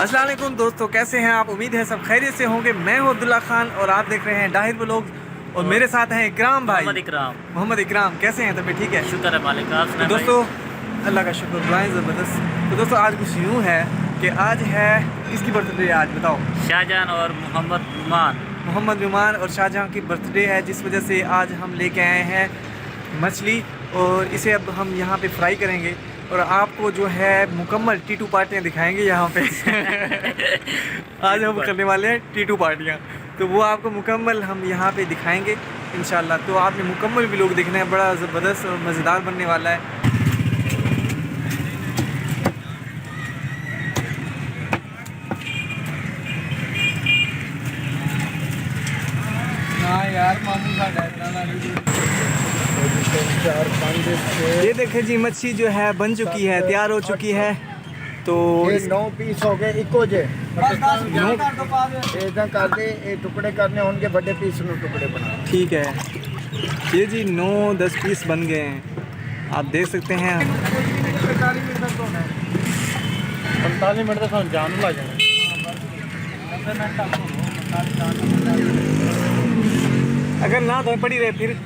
अस्सलाम वालेकुम दोस्तों, कैसे हैं आप? उम्मीद है सब खैरियत से होंगे। मैं हूं अब्दुल्ला खान और आप देख रहे हैं दाहिर व्लॉग और मेरे साथ हैं इकराम भाई। मोहम्मद इकराम, कैसे हैं? तबीयत ठीक है? शुक्र है मालिक का। तो दोस्तों अल्लाह का शुक्र, दुआएं ज़बरदस्त। तो दोस्तों आज कुछ यूँ है कि आज है, किसकी बर्थडे है आज बताओ? शाहजहान और मोहम्मद नुमान और शाहजहां की बर्थडे है, जिस वजह से आज हम लेके आए हैं मछली और इसे अब हम यहाँ पे फ्राई करेंगे और आपको जो है मुकम्मल टीटू पार्टियाँ दिखाएंगे यहाँ पे। आज हम करने वाले हैं टीटू पार्टियाँ, तो वो आपको मुकम्मल हम यहाँ पे दिखाएंगे इंशाल्लाह। तो आपने मुकम्मल भी लोग देखना है, बड़ा ज़बरदस्त और मज़ेदार बनने वाला है। ये देखें जी, मच्छी जो है बन चुकी है, तैयार हो चुकी है। तो 9 पीस हो गए, इको जे कर दे, टुकड़े करने होंगे, बड़े पीस में टुकड़े बना। ठीक है, ये जी 9-10 पीस बन गए हैं, आप देख सकते हैं। 45 मिनट तक जान लग जाए। अगर ना तो पड़ी रहे फिर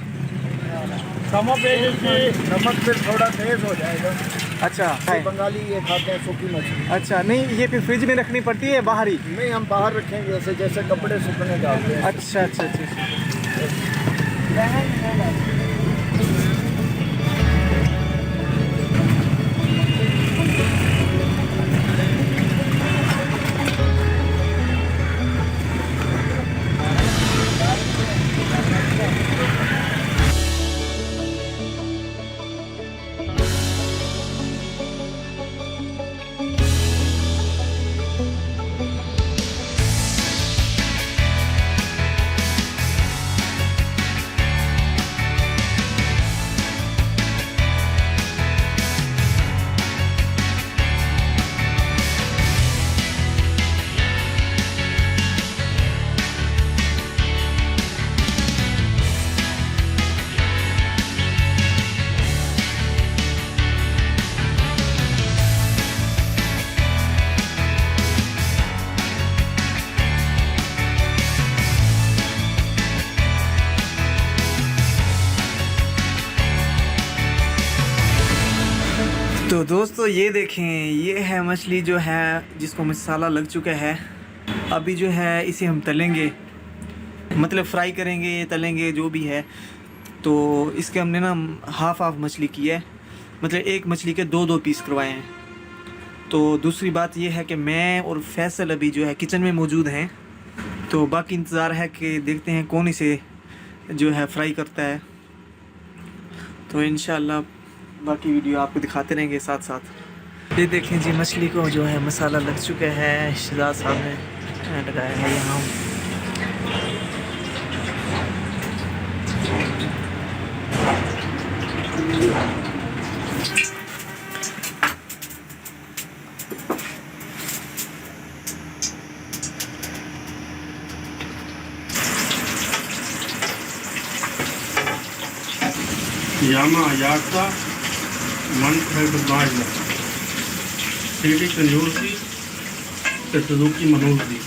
नमक फिर थोड़ा तेज हो जाएगा। अच्छा बंगाली ये खाते हैं सूखी मछली। अच्छा, नहीं ये फिर फ्रिज में रखनी पड़ती है बाहर ही? नहीं, हम बाहर रखेंगे, ऐसे जैसे कपड़े सूखने डालते हैं। अच्छा अच्छा अच्छा। तो दोस्तों ये देखें, ये है मछली जो है जिसको मसाला लग चुका है। अभी जो है इसे हम तलेंगे, मतलब फ्राई करेंगे, तलेंगे जो भी है। तो इसके हमने ना हाफ मछली की है, मतलब एक मछली के 2-2 पीस करवाए हैं। तो दूसरी बात ये है कि मैं और फैसल अभी जो है किचन में मौजूद हैं, तो बाकी इंतज़ार है कि देखते हैं कौन इसे जो है फ्राई करता है। तो इंशाल्लाह बाकी वीडियो आपको दिखाते रहेंगे साथ साथ। ये देखें जी, मछली को जो है मसाला लग चुका है, शहजाद साहब ने लगाया है यहाँ। यामा यात्रा मन है बदमाश ना सीढ़ी कंजूस दी ते सुजुकी मनोज दी।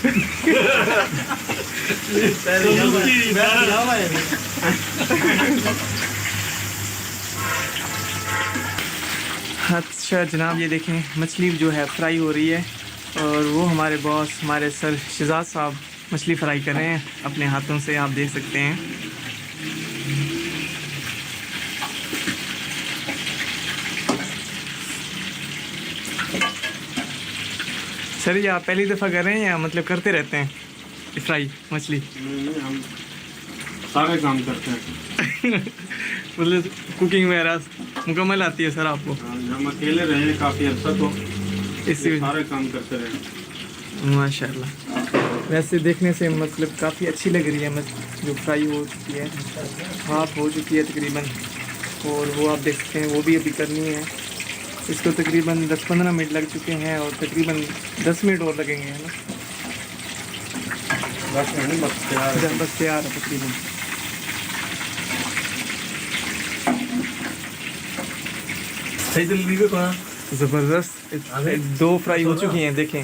अच्छा जनाब, ये देखें मछली जो है फ्राई हो रही है और वो हमारे बॉस, हमारे सर शहजाद साहब मछली फ्राई कर रहे हैं अपने हाथों से, आप देख सकते हैं। सर ये आप पहली दफ़ा कर रहे हैं या मतलब करते रहते हैं फ्राई मछली? हम सारे काम करते हैं। मतलब कुकिंग वगैरह मुकम्मल आती है सर आपको? हम अकेले रहे काफ़ी अर्सा, तो इसी सारे काम करते रहे माशाल्लाह। वैसे देखने से मतलब काफ़ी अच्छी लग रही है जो फ्राई हो चुकी है, हाफ हो चुकी है तकरीबन, और वो आप देख सकते हैं वो भी अभी करनी है। इसको तकरीबन 10-15 मिनट लग चुके हैं और तकरीबन 10 मिनट और लगेंगे, है ना? 10 मिनट बस तैयार है तकरीबन। सही जल्दी में कहाँ ज़बरदस्त। 2 फ्राई हो चुकी हैं, देखें